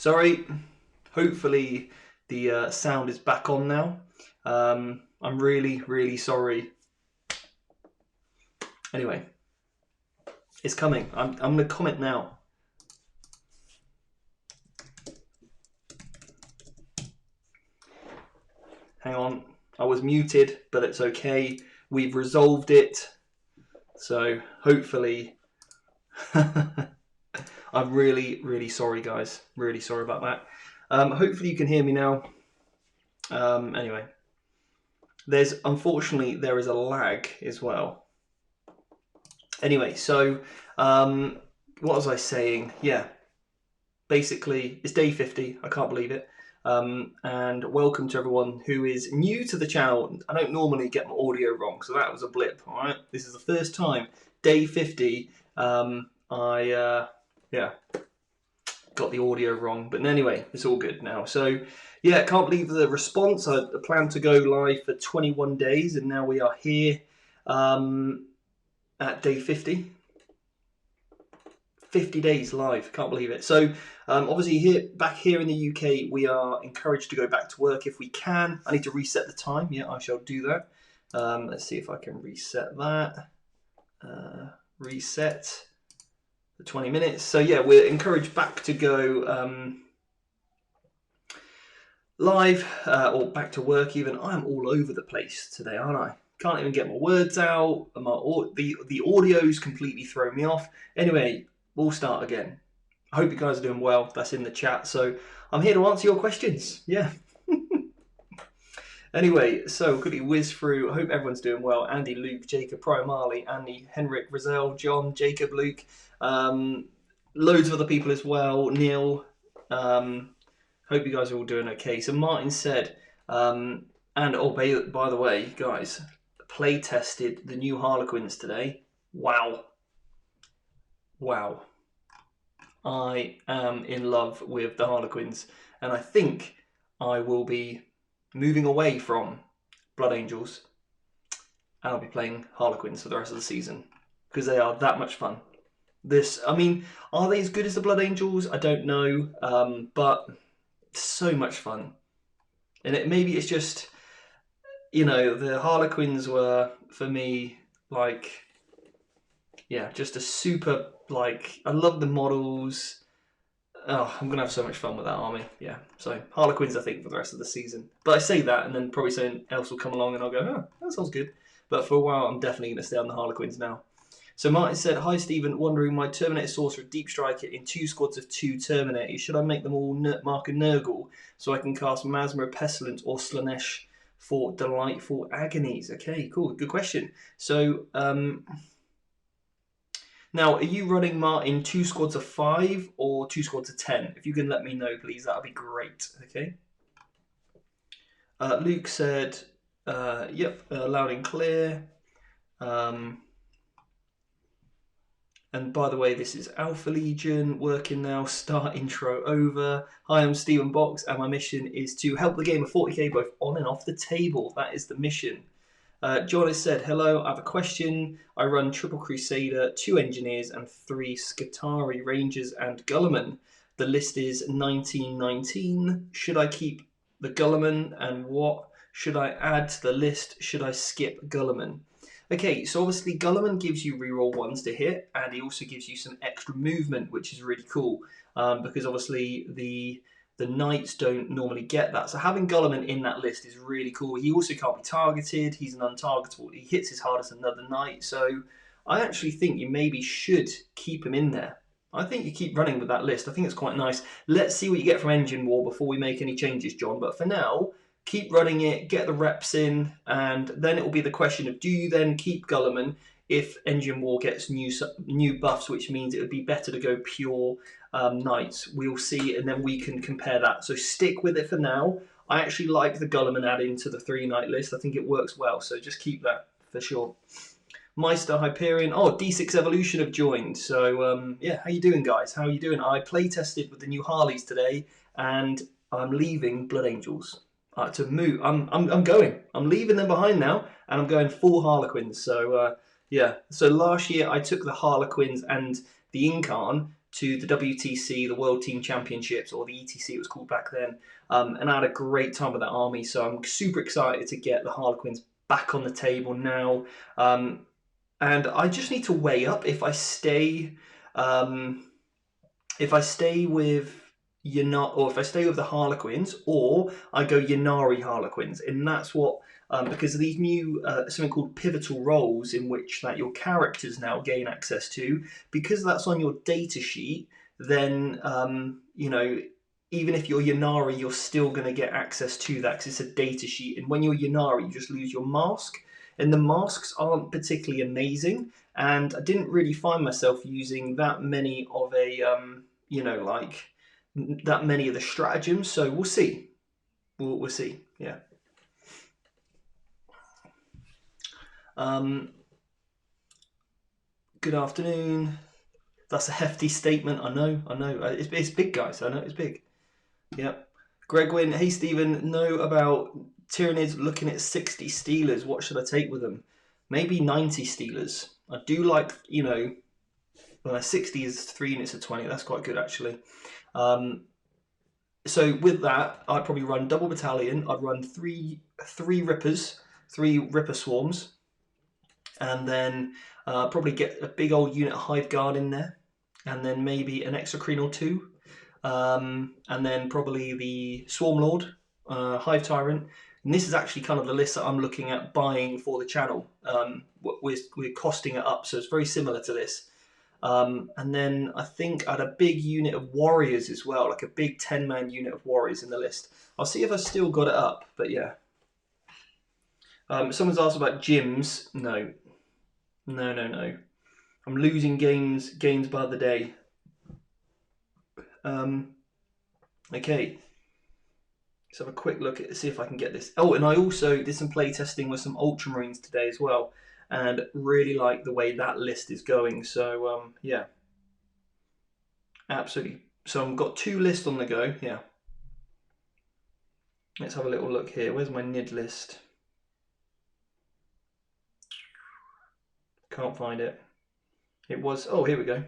Sorry. Hopefully the sound is back on now. I'm really sorry. Anyway, it's coming. I'm going to comment now. Hang on. I was muted, but it's okay. We've resolved it. So hopefully... I'm really sorry, guys. Really sorry about that. Hopefully you can hear me now. Anyway, unfortunately there is a lag as well. Anyway, so what was I saying? Yeah, basically it's day 50. I can't believe it. And welcome to everyone who is new to the channel. I don't normally get my audio wrong, so that was a blip. All right, this is the first time, day 50. Yeah, got the audio wrong, but anyway, it's all good now. So yeah, can't believe the response. I planned to go live for 21 days, and now we are here at day 50. 50 days live, can't believe it. So obviously back here in the UK, we are encouraged to go back to work if we can. I need to reset the time. Yeah, I shall do that. Let's see if I can reset that. Reset the 20 minutes. So yeah, we're encouraged back to go live or back to work even. I am all over the place today, aren't I? Can't even get my words out. The audio's completely thrown me off. Anyway, we'll start again. I hope you guys are doing well. That's in the chat. So I'm here to answer your questions. Yeah. Anyway, so quickly whiz through. I hope everyone's doing well. Andy, Luke, Jacob, Marley, Andy, Henrik, Rizal, John, Jacob, Luke. Loads of other people as well. Neil. Hope you guys are all doing okay. So Martin said, and oh, by the way, guys, play tested the new Harlequins today. Wow. Wow. I am in love with the Harlequins, and I think I will be moving away from Blood Angels, and I'll be playing Harlequins for the rest of the season because they are that much fun. I mean, are they as good as the Blood Angels? I don't know, but so much fun. And maybe it's just, you know, the Harlequins were for me like, yeah, just a super, like, I love the models. Oh, I'm gonna have so much fun with that army. Yeah, so Harlequins I think for the rest of the season. But I say that and then probably something else will come along and I'll go, oh, that sounds good. But for a while I'm definitely gonna stay on the Harlequins now. So Martin said, hi Stephen, wondering my Terminator Sorcerer Deep Striker in 2 squads of 2 Terminators. Should I make them all Mark and Nurgle so I can cast Masmur, Pestilence or Slanesh for Delightful Agonies? Okay, cool, good question. So now, are you running Martin 2 squads of 5 or 2 squads of 10? If you can let me know, please, that would be great. Okay. Luke said, yep, loud and clear. And by the way, this is Alpha Legion working now. Start intro over. Hi, I'm Stephen Box, and my mission is to help the game of 40k both on and off the table. That is the mission. John has said, hello, I have a question. I run Triple Crusader, 2 Engineers and 3 Skitarii Rangers and Gulliman. The list is 1919. Should I keep the Gulliman and what should I add to the list? Should I skip Gulliman? Okay, so obviously Gulliman gives you reroll 1s to hit, and he also gives you some extra movement, which is really cool, because obviously the Knights don't normally get that. So having Gulliman in that list is really cool. He also can't be targeted. He's an untargetable. He hits as hard as another Knight. So I actually think you maybe should keep him in there. I think you keep running with that list. I think it's quite nice. Let's see what you get from Engine War before we make any changes, John. But for now, keep running it, get the reps in, and then it will be the question of, do you then keep Gulliman if Engine War gets new buffs, which means it would be better to go pure Knights. We'll see, and then we can compare that. So stick with it for now. I actually like the Gulliman add-in to the 3-Knight list. I think it works well, so just keep that for sure. Meister, Hyperion, oh, D6 Evolution have joined. So yeah, how you doing, guys? How are you doing? I play tested with the new Harleys today, and I'm leaving Blood Angels to move. I'm going. I'm leaving them behind now, and I'm going full Harlequins. So yeah. So last year I took the Harlequins and the Incarn to the WTC, the World Team Championships, or the ETC it was called back then, and I had a great time with that army. So I'm super excited to get the Harlequins back on the table now. And I just need to weigh up if I stay with if I stay with the Harlequins, or I go Ynnari Harlequins, and that's what because of these new something called pivotal roles in which that your characters now gain access to, because that's on your data sheet. Then you know, even if you're Ynnari, you're still going to get access to that because it's a data sheet. And when you're Ynnari, you just lose your mask, and the masks aren't particularly amazing. And I didn't really find myself using that many of a you know, like that many of the stratagems. So we'll see. We'll see. Yeah. Good afternoon. That's a hefty statement. I know. It's big, guys. I know it's big. Yeah. Greg Wynn. Hey, Stephen. Know about Tyranids looking at 60 Steelers. What should I take with them? Maybe 90 Steelers. I do like, you know, 60 is 3 units of 20. That's quite good, actually. So with that, I'd probably run double battalion. I'd run three Rippers, 3 Ripper swarms, and then probably get a big old unit of Hive Guard in there, and then maybe an Exocrine or 2, and then probably the Swarm Lord, Hive Tyrant. And this is actually kind of the list that I'm looking at buying for the channel. We're costing it up, so it's very similar to this. And then I think I had a big unit of warriors as well, like a big 10-man unit of warriors in the list. I'll see if I've still got it up, but yeah. Someone's asked about gyms. No. I'm losing games by the day. Okay. Let's have a quick look at see if I can get this. Oh, and I also did some play testing with some Ultramarines today as well, and really like the way that list is going. So yeah, absolutely. So I've got 2 lists on the go. Yeah. Let's have a little look here. Where's my NID list? Can't find it. It was, oh, here we go.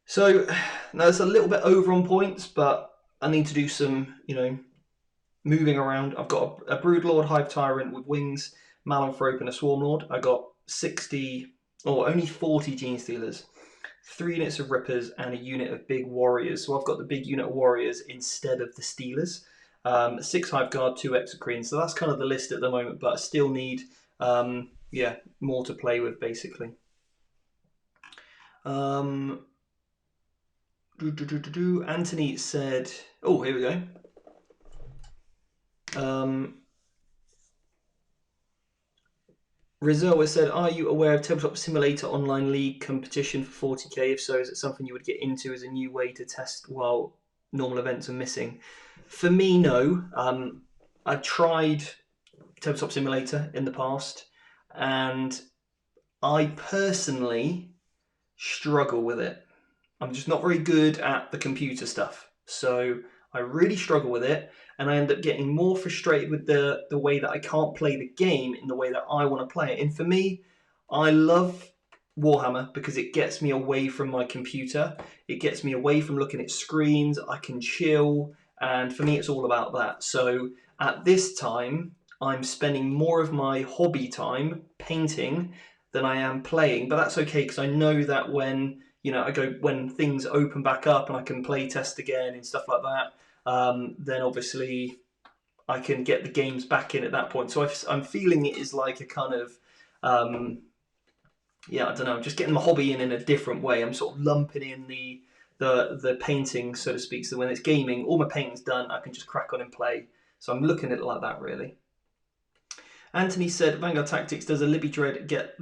So now it's a little bit over on points, but I need to do some, you know, moving around. I've got a Broodlord Hive Tyrant with wings, Malanthrope, and a Swarm Lord. I got 60, or only 40 Gene Stealers, 3 units of Rippers, and a unit of big Warriors. So I've got the big unit of Warriors instead of the Stealers. 6 Hive Guard, 2 Exocrines. So that's kind of the list at the moment, but I still need, yeah, more to play with, basically. Anthony said, oh, here we go. Rizal has said, are you aware of Tabletop Simulator Online League competition for 40k? If so, is it something you would get into as a new way to test while normal events are missing? For me, no. I've tried Tabletop Simulator in the past, and I personally struggle with it. I'm just not very good at the computer stuff, so I really struggle with it, and I end up getting more frustrated with the way that I can't play the game in the way that I want to play it. And for me, I love Warhammer because it gets me away from my computer. It gets me away from looking at screens. I can chill, and for me, it's all about that. So at this time, I'm spending more of my hobby time painting than I am playing, but that's okay because I know that when when things open back up and I can play test again and stuff like that, then obviously I can get the games back in at that point. So I'm feeling it is like a kind of, yeah, I don't know, I'm just getting my hobby in a different way. I'm sort of lumping in the painting, so to speak. So when it's gaming, all my painting's done, I can just crack on and play. So I'm looking at it like that, really. Anthony said, Vanguard Tactics, does a Libby Dread get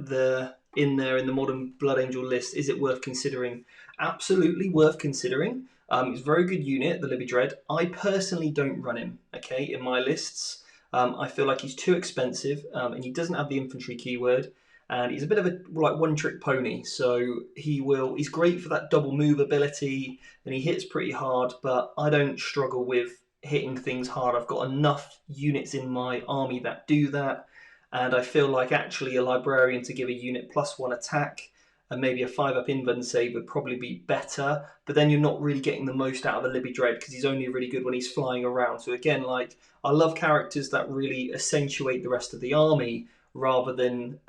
in there in the modern Blood Angel list? Is it worth considering? Absolutely worth considering. It's a very good unit, the Libby Dread. I personally don't run him, okay, in my lists. I feel like he's too expensive, and he doesn't have the infantry keyword, and he's a bit of a one-trick pony. So he's great for that double move ability, and he hits pretty hard, but I don't struggle with hitting things hard. I've got enough units in my army that do that, and I feel like actually a librarian to give a unit +1 attack and maybe a 5-up invuln save would probably be better, but then you're not really getting the most out of the Libby Dread because he's only really good when he's flying around. So again, like, I love characters that really accentuate the rest of the army rather than,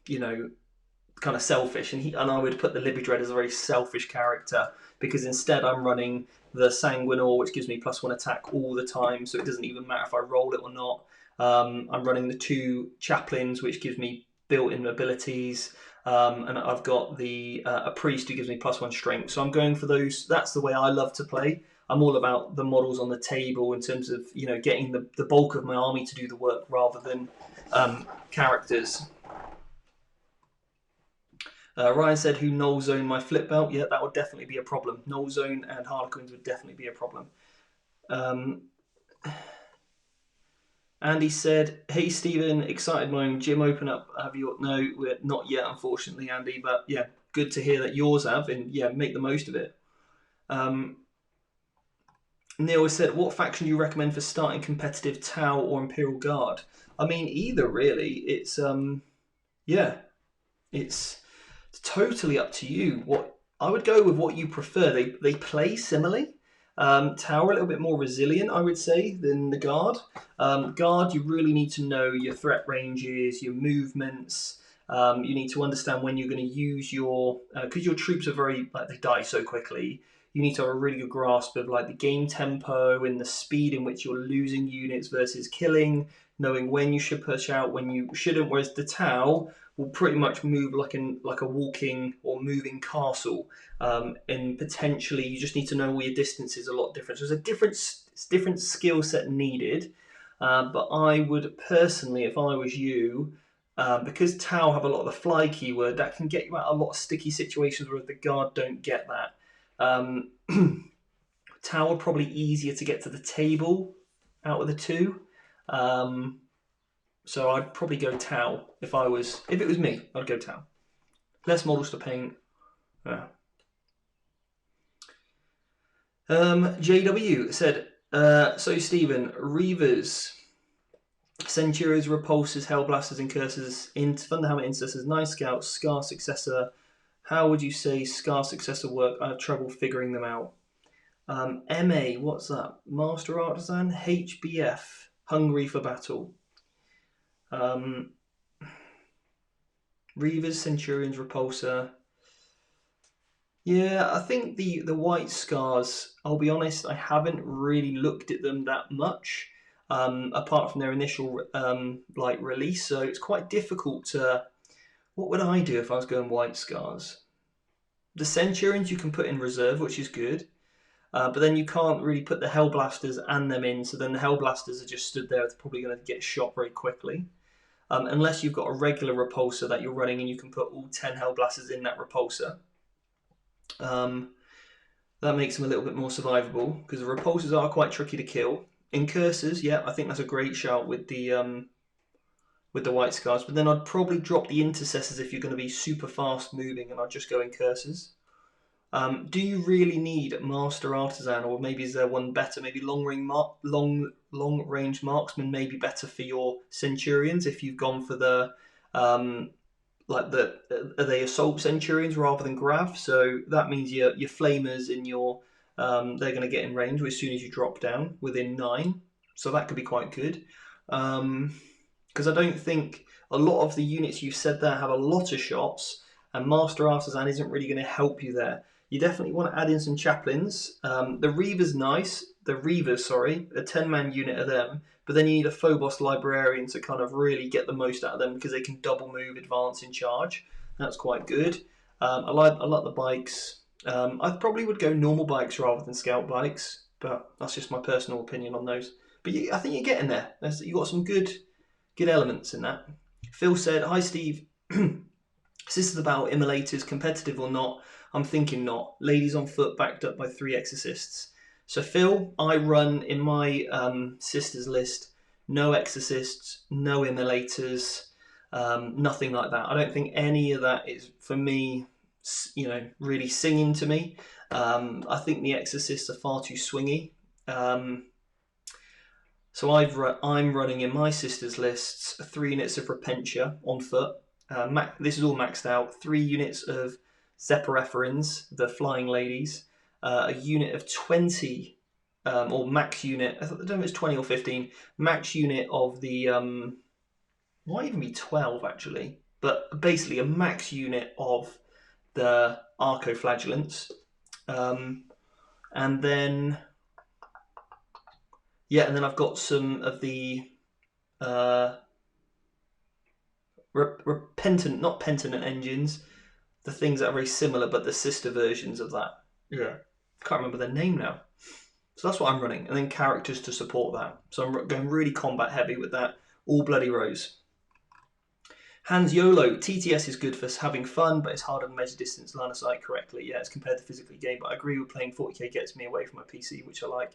you know, kind of selfish. And I would put the Libby Dread as a very selfish character because instead I'm running the Sanguinor, which gives me +1 attack all the time, so it doesn't even matter if I roll it or not. I'm running the 2 Chaplains, which gives me built-in abilities, and I've got the a Priest who gives me +1 strength. So I'm going for those. That's the way I love to play. I'm all about the models on the table in terms of, you know, getting the bulk of my army to do the work rather than characters. Ryan said, who null zone my flip belt? Yeah, that would definitely be a problem. Null zone and Harlequins would definitely be a problem. Andy said, hey Stephen, excited my own gym open up. Have you? No, we're not yet, unfortunately, Andy, but yeah, good to hear that yours have, and yeah, make the most of it. Neil has said, what faction do you recommend for starting competitive, Tau or Imperial Guard? I mean, either really. It's yeah, it's totally up to you. What I would go with what you prefer. They play similarly. Tau are a little bit more resilient, I would say, than the Guard. Guard, you really need to know your threat ranges, your movements. You need to understand when you're going to use your, because your troops are very, like, they die so quickly. You need to have a really good grasp of like the game tempo and the speed in which you're losing units versus killing, knowing when you should push out, when you shouldn't. Whereas the Tau will pretty much move like a walking or moving castle, and potentially you just need to know all your distances a lot different. So there's a different skill set needed. But I would personally, if I was you, because Tau have a lot of the fly keyword, that can get you out of a lot of sticky situations where the Guard don't get that. Tau are probably easier to get to the table out of the 2. So I'd probably go Tau if it was me, I'd go Tau. Less models to paint. Yeah. JW said, so Stephen, Reavers, Centurions, Repulsors, Hellblasters, and Cursors, Thunderhammer Intercessors, 9 Scouts, Scar Successor. How would you say Scar Successor work? I have trouble figuring them out. MA, what's that? Master Artisan, HBF, Hungry for Battle. Reavers, Centurions, Repulsor. Yeah, I think the White Scars, I'll be honest, I haven't really looked at them that much, apart from their initial like release, so it's quite difficult to... What would I do if I was going White Scars? The Centurions you can put in reserve, which is good, but then you can't really put the Hellblasters and them in, so then the Hellblasters are just stood there, they're probably going to get shot very quickly. Unless you've got a regular repulsor that you're running and you can put all 10 Hellblasters in that repulsor. That makes them a little bit more survivable, because the repulsors are quite tricky to kill. In Cursors, yeah, I think that's a great shout with the White Scars, but then I'd probably drop the Intercessors if you're going to be super fast moving, and I'd just go in Cursors. Do you really need Master Artisan, or maybe is there one better? Maybe long range marksman may be better for your Centurions if you've gone for the are they assault Centurions rather than Grav? So that means your flamers and your they're going to get in range as soon as you drop down within 9. So that could be quite good. Because I don't think a lot of the units you've said there have a lot of shots, and Master Artisan isn't really going to help you there. You definitely want to add in some Chaplains. The Reavers, nice. The Reavers, sorry, a 10-man unit of them. But then you need a Phobos Librarian to kind of really get the most out of them, because they can double move, advance, in charge. That's quite good. I like the bikes. I probably would go normal bikes rather than scout bikes, but that's just my personal opinion on those. But I think you're getting there. You've got some good elements in that. Phil said, hi Steve. This is about immolators, competitive or not. I'm thinking not. Ladies on foot backed up by 3 exorcists. So Phil, I run in my sisters list, no exorcists, no immolators, nothing like that. I don't think any of that is, for me, really singing to me. I think the exorcists are far too swingy. So I'm running in my sisters lists 3 units of Repentia on foot, This is all maxed out. 3 units of Zephyreferins, the flying ladies. A unit of 20, or max unit, I don't know if it's 20 or 15, max unit of the, might even be 12 actually, but basically a max unit of the Arcoflagellants. And then, yeah, and then I've got some of the repentant, not penitent engines, the things that are very similar, but the sister versions of that. Yeah, can't remember their name now. So that's what I'm running, and then characters to support that. So I'm going really combat heavy with that. All bloody rows. Hans YOLO, TTS is good for having fun, but it's harder to measure distance line of sight correctly. Yeah, it's compared to physically game, but I agree with playing 40k gets me away from my PC, which I like.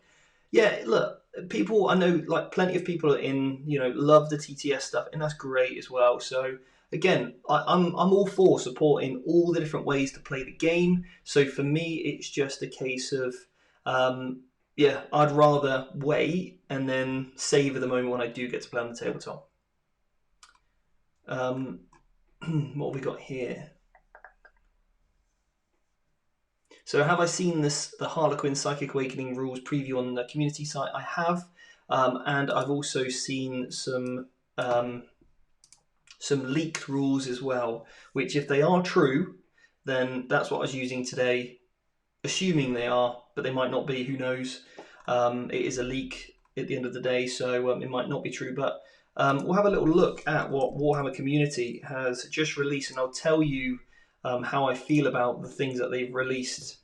Yeah, look, people, I know like plenty of people in, love the TTS stuff, and that's great as well. So again, I'm all for supporting all the different ways to play the game. So for me, it's just a case of, yeah, I'd rather wait and then savor the moment when I do get to play on the tabletop. What have we got here? So have I seen the Harlequin Psychic Awakening rules preview on the community site? I have, and I've also seen some leaked rules as well, which if they are true, then that's what I was using today, assuming they are, but they might not be, who knows. It is a leak at the end of the day, so it might not be true, but we'll have a little look at what Warhammer Community has just released, and I'll tell you how I feel about the things that they've released,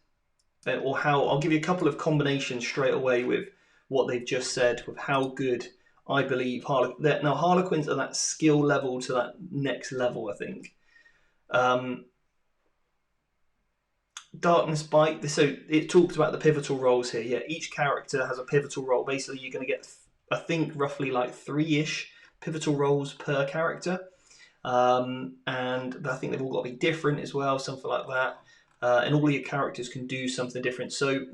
or how I'll give you a couple of combinations straight away with what they've just said, with how good I believe now Harlequins are that skill level to that next level, I think. Darkness Bite, so it talks about the pivotal roles here. Yeah, each character has a pivotal role. Basically, you're going to get, I think, roughly like 3-ish pivotal roles per character. And I think they've all got to be different as well, something like that. And all your characters can do something different. So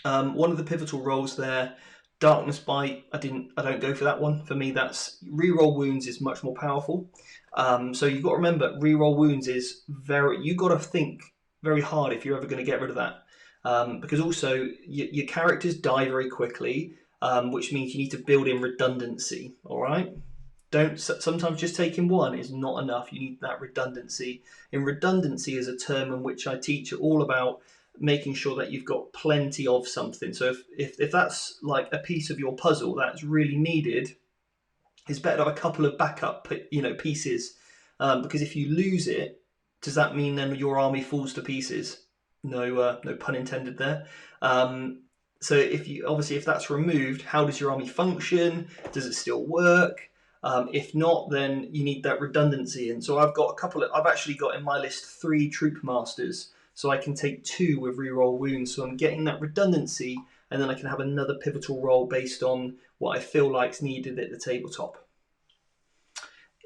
one of the pivotal roles there, Darkness Bite, I don't go for that one. For me, that's reroll wounds is much more powerful. So you've got to remember, reroll wounds is you've got to think very hard if you're ever going to get rid of that. Because also your characters die very quickly, which means you need to build in redundancy. All right. Sometimes just taking one is not enough. You need that redundancy. And redundancy is a term in which I teach all about making sure that you've got plenty of something. So if that's like a piece of your puzzle that's really needed, it's better to have a couple of backup pieces, because if you lose it, does that mean then your army falls to pieces? No pun intended there. So if that's removed, how does your army function? Does it still work? If not, then you need that redundancy. And so I've actually got in my list 3 troop masters, so I can take 2 with reroll wounds. So I'm getting that redundancy, and then I can have another pivotal role based on what I feel like's needed at the tabletop.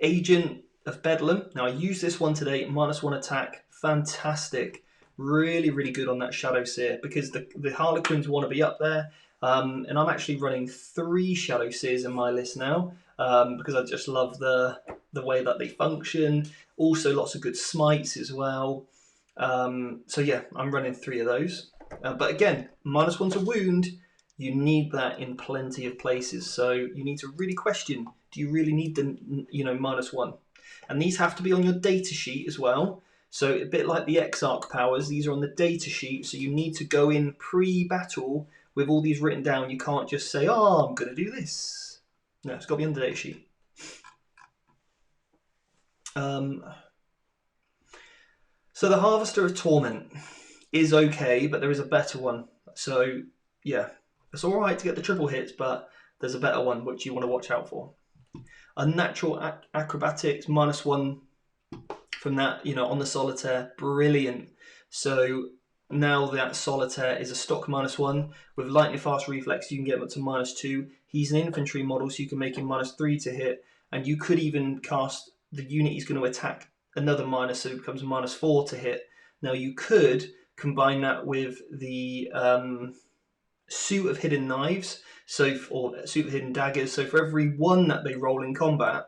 Agent of Bedlam. Now I used this one today, -1 attack, fantastic. Really, really good on that Shadow Seer, because the Harlequins want to be up there. And I'm actually running 3 Shadow Seers in my list now, because I just love the way that they function. Also lots of good smites as well. So yeah, I'm running 3 of those. But again, -1 to wound, you need that in plenty of places. So you need to really question, do you really need the -1? And these have to be on your data sheet as well. So a bit like the Exarch powers, these are on the data sheet. So you need to go in pre-battle with all these written down. You can't just say, oh, I'm going to do this. No, it's got to be on the data sheet. So the Harvester of Torment is okay, but there is a better one. So yeah, it's all right to get the triple hits, but there's a better one which you want to watch out for. Unnatural Acrobatics, -1 from that, on the Solitaire, brilliant. So now that Solitaire is a stock -1 with lightning fast reflex, you can get him up to -2. He's an infantry model, so you can make him -3 to hit, and you could even cast the unit he's going to attack another -, so it becomes -4 to hit. Now you could combine that with the Suit of Hidden Knives, or Suit of Hidden Daggers. So for every 1 that they roll in combat,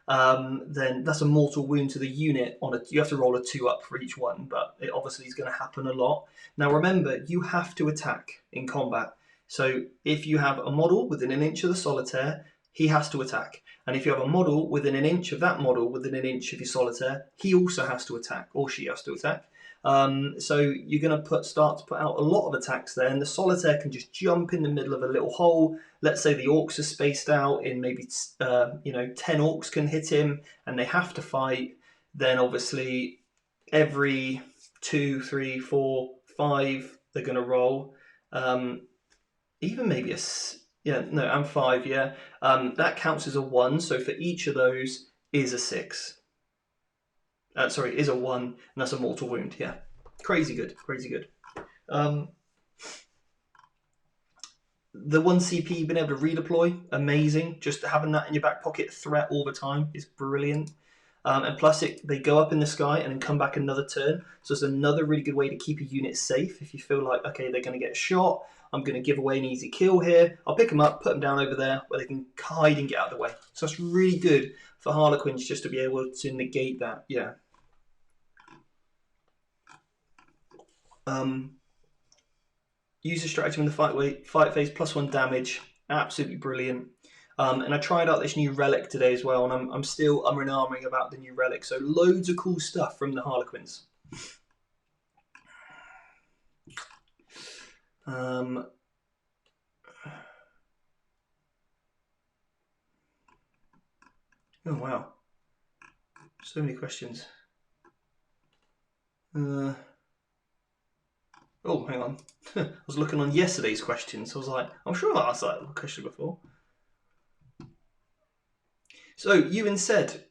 then that's a mortal wound to the unit. You have to roll a 2 up for each one, but it obviously is going to happen a lot. Now remember, you have to attack in combat. So if you have a model within an inch of the solitaire, he has to attack. And if you have a model within an inch of that model, within an inch of your solitaire, he also has to attack, or she has to attack. So you're going to start to put out a lot of attacks there, and the solitaire can just jump in the middle of a little hole. Let's say the orcs are spaced out in maybe 10 orcs can hit him, and they have to fight. Then obviously every 2, 3, 4, 5 they're going to roll. Even maybe and 5, yeah. That counts as a 1. So for each of those is a 6. Is a 1, and that's a mortal wound. Yeah, crazy good, crazy good. The 1 CP being able to redeploy, amazing. Just having that in your back pocket, threat all the time, is brilliant. And plus, they go up in the sky and then come back another turn. So it's another really good way to keep a unit safe. If you feel like, okay, they're going to get shot, I'm going to give away an easy kill here. I'll pick them up, put them down over there where they can hide and get out of the way. So it's really good for Harlequins just to be able to negate that. Yeah. Use a stratagem in the fight phase, +1 damage. Absolutely brilliant. And I tried out this new relic today as well, and I'm still umming and ahhing about the new relic. So loads of cool stuff from the Harlequins. Oh wow, so many questions. Oh, hang on. I was looking on yesterday's questions. I was like, I'm sure I asked that question before. So, Ewan said,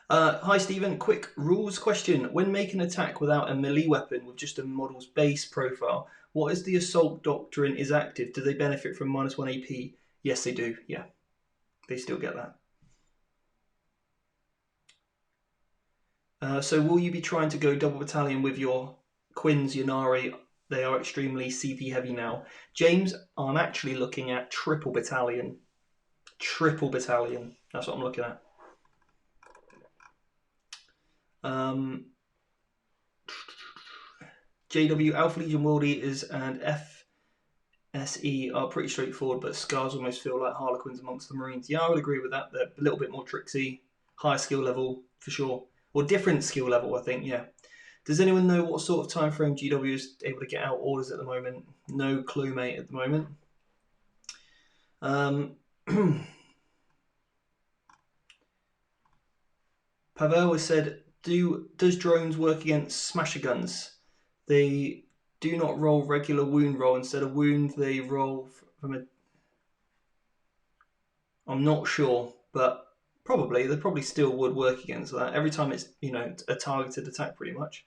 hi Stephen, quick rules question. When making an attack without a melee weapon with just a model's base profile, what is the assault doctrine is active? Do they benefit from -1 AP? Yes, they do, yeah. They still get that. So will you be trying to go double battalion with your Quins, Yannari? They are extremely CP heavy now. James, I'm actually looking at triple battalion. Triple battalion. That's what I'm looking at. JW, Alpha Legion World Eaters and FSE are pretty straightforward, but Scars almost feel like Harlequins amongst the Marines. Yeah, I would agree with that. They're a little bit more tricksy, higher skill level for sure, or different skill level, I think. Yeah. Does anyone know what sort of time frame GW is able to get out orders at the moment? No clue, mate, at the moment. Pavel has said, does drones work against smasher guns? They do not roll regular wound roll. Instead of wound, they roll from a... I'm not sure, but they probably still would work against that. Every time it's, a targeted attack pretty much.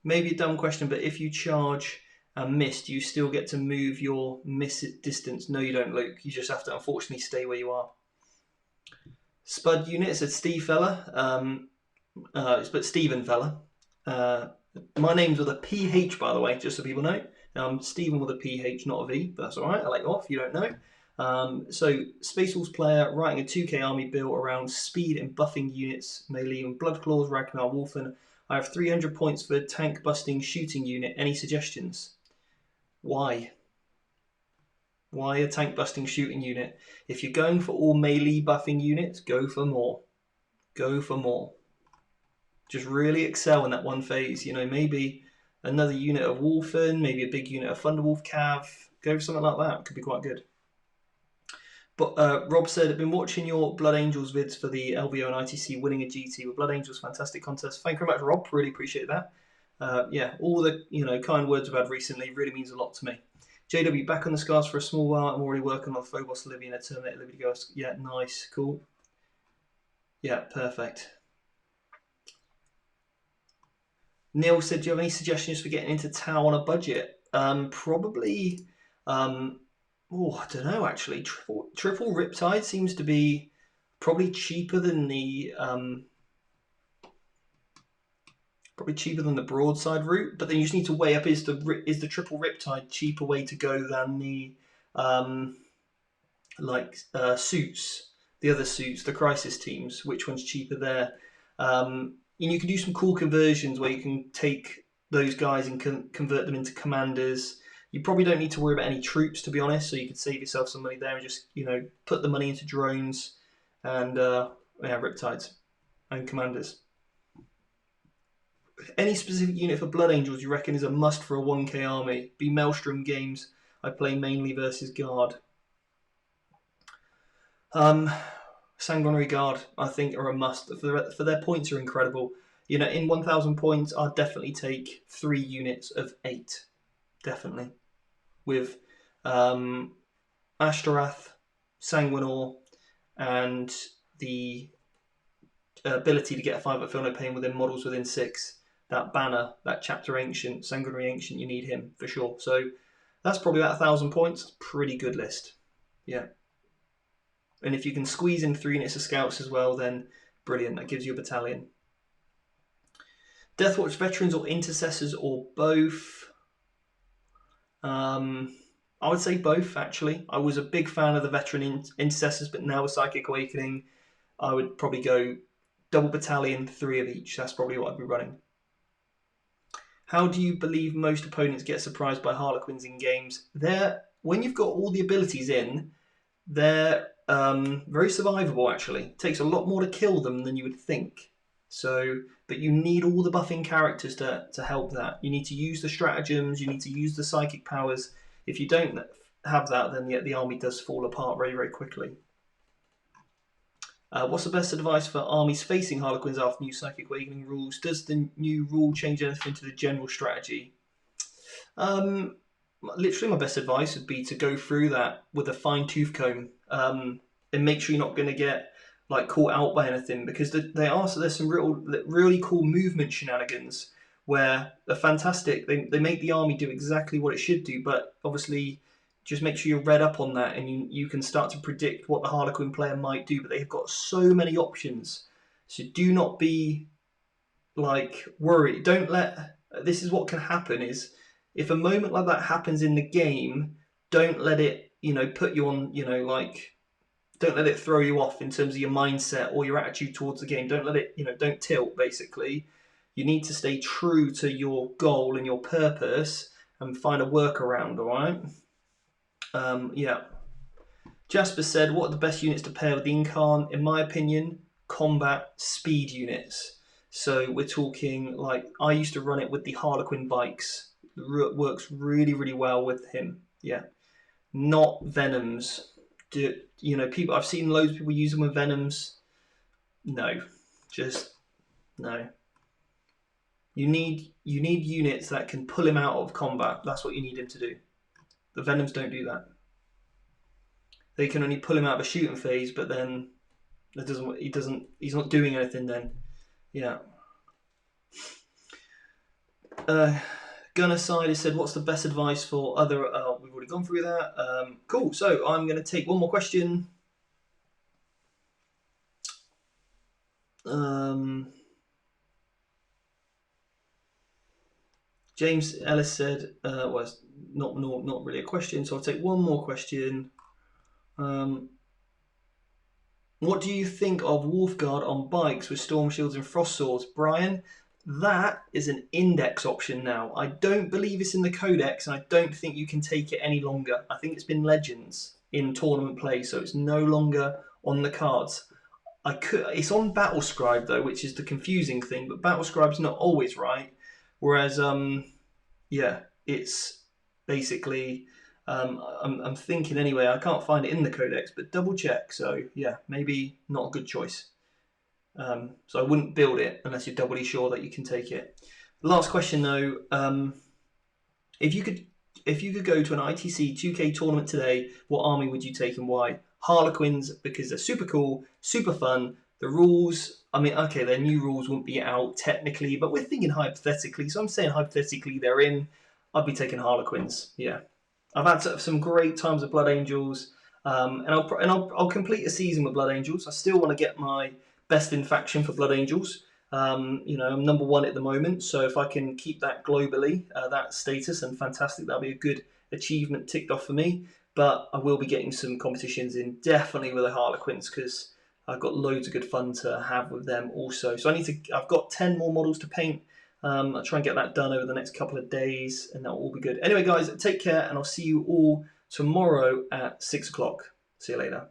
Maybe a dumb question, but if you charge and miss, do you still get to move your miss distance? No, you don't, Luke. You just have to, unfortunately, stay where you are. Spud unit, said Steve Fella. But Stephen Fella. My name's with a PH, by the way, just so people know. Stephen with a PH, not a V, but that's all right. I let you off. You don't know. So Space Wolves player writing a 2K army build around speed and buffing units, melee and Blood Claws, Ragnar, Wolfen. I have 300 points for tank busting shooting unit. Any suggestions? Why? Why a tank busting shooting unit? If you're going for all melee buffing units, go for more. Go for more. Just really excel in that one phase. Maybe another unit of Wolfen, maybe a big unit of Thunderwolf Cav. Go for something like that. Could be quite good. But Rob said, I've been watching your Blood Angels vids for the LVO and ITC winning a GT with Blood Angels. Fantastic contest. Thank you very much, Rob. Really appreciate that. Yeah, all the kind words we've had recently really means a lot to me. JW, back on the Scars for a small while. I'm already working on Phobos Livy and a Terminator Liberty Ghost. Yeah, nice. Cool. Yeah, perfect. Neil said, do you have any suggestions for getting into Tau on a budget? Probably... I don't know, actually. Triple Riptide seems to be probably cheaper than the broadside route, but then you just need to weigh up, is the Triple Riptide cheaper way to go than the suits? the other suits, the crisis teams, which one's cheaper there. And you can do some cool conversions where you can take those guys and convert them into commanders. You probably don't need to worry about any troops, to be honest, so you could save yourself some money there and just, put the money into drones and riptides and commanders. Any specific unit for Blood Angels you reckon is a must for a 1k army? Be Maelstrom games. I play mainly versus Guard. Sanguinary Guard, I think, are a must. For their points are incredible. In 1,000 points, I'd definitely take 3 units of 8. Definitely. With Ashtaroth, Sanguinor, and the ability to get a 5 at Feel No Pain within models within 6. That banner, that Chapter Ancient, Sanguinary Ancient, you need him for sure. So that's probably about 1,000 points. Pretty good list. Yeah. And if you can squeeze in 3 units of scouts as well, then brilliant. That gives you a battalion. Deathwatch veterans or intercessors or both? I would say both, actually. I was a big fan of the veteran intercessors, but now with Psychic Awakening, I would probably go double battalion, 3 of each. That's probably what I'd be running. How do you believe most opponents get surprised by Harlequins in games? When you've got all the abilities in, they're very survivable, actually. It takes a lot more to kill them than you would think. But you need all the buffing characters to help that. You need to use the stratagems, you need to use the psychic powers. If you don't have that, then the army does fall apart very, very quickly. What's the best advice for armies facing Harlequins after new Psychic Awakening rules? Does the new rule change anything to the general strategy? Literally, my best advice would be to go through that with a fine-tooth comb and make sure you're not going to get caught out by anything, because there's some really cool movement shenanigans where they're fantastic. They make the army do exactly what it should do, but obviously just make sure you're read up on that and you can start to predict what the Harlequin player might do, but they've got so many options. So do not be worried. This is what can happen is if a moment like that happens in the game, don't let it, put you on, don't let it throw you off in terms of your mindset or your attitude towards the game. Don't let it, don't tilt, basically. You need to stay true to your goal and your purpose and find a workaround, all right? Yeah. Jasper said, what are the best units to pair with the Incarn? In my opinion, combat speed units. So we're talking I used to run it with the Harlequin bikes. It works really, really well with him. Yeah. Not Venoms. People, I've seen loads of people use them with Venoms. No. Just no. You need units that can pull him out of combat. That's what you need him to do. The Venoms don't do that. They can only pull him out of a shooting phase, but then he's not doing anything then. Yeah. Gunnerside has said, what's the best advice for other... we've already gone through that. Cool. So I'm going to take one more question. James Ellis said, well, it's not really a question, so I'll take one more question. What do you think of Wolfguard on bikes with Storm Shields and Frost Swords? Brian, that is an index option now. I don't believe it's in the Codex, and I don't think you can take it any longer. I think it's been Legends in tournament play, so it's no longer on the cards. It's on Battlescribe, though, which is the confusing thing, but Battlescribe's not always right. Whereas, yeah, it's basically... I'm thinking anyway, I can't find it in the Codex, but double check. So yeah, maybe not a good choice. So I wouldn't build it unless you're doubly sure that you can take it. Last question though, if you could go to an ITC 2K tournament today, what army would you take and why? Harlequins, because they're super cool, super fun. The rules, I mean, okay, their new rules wouldn't be out technically, but we're thinking hypothetically. So I'm saying hypothetically they're in. I'd be taking Harlequins. Yeah. I've had some great times with Blood Angels, and I'll complete a season with Blood Angels. I still want to get my best in faction for Blood Angels. I'm number 1 at the moment, so if I can keep that globally, that status, and fantastic, that'll be a good achievement ticked off for me. but I will be getting some competitions in, definitely with the Harlequins, because I've got loads of good fun to have with them also. So I've got 10 more models to paint. I'll try and get that done over the next couple of days, and that will all be good. Anyway, guys, take care, and I'll see you all tomorrow at 6 o'clock. See you later.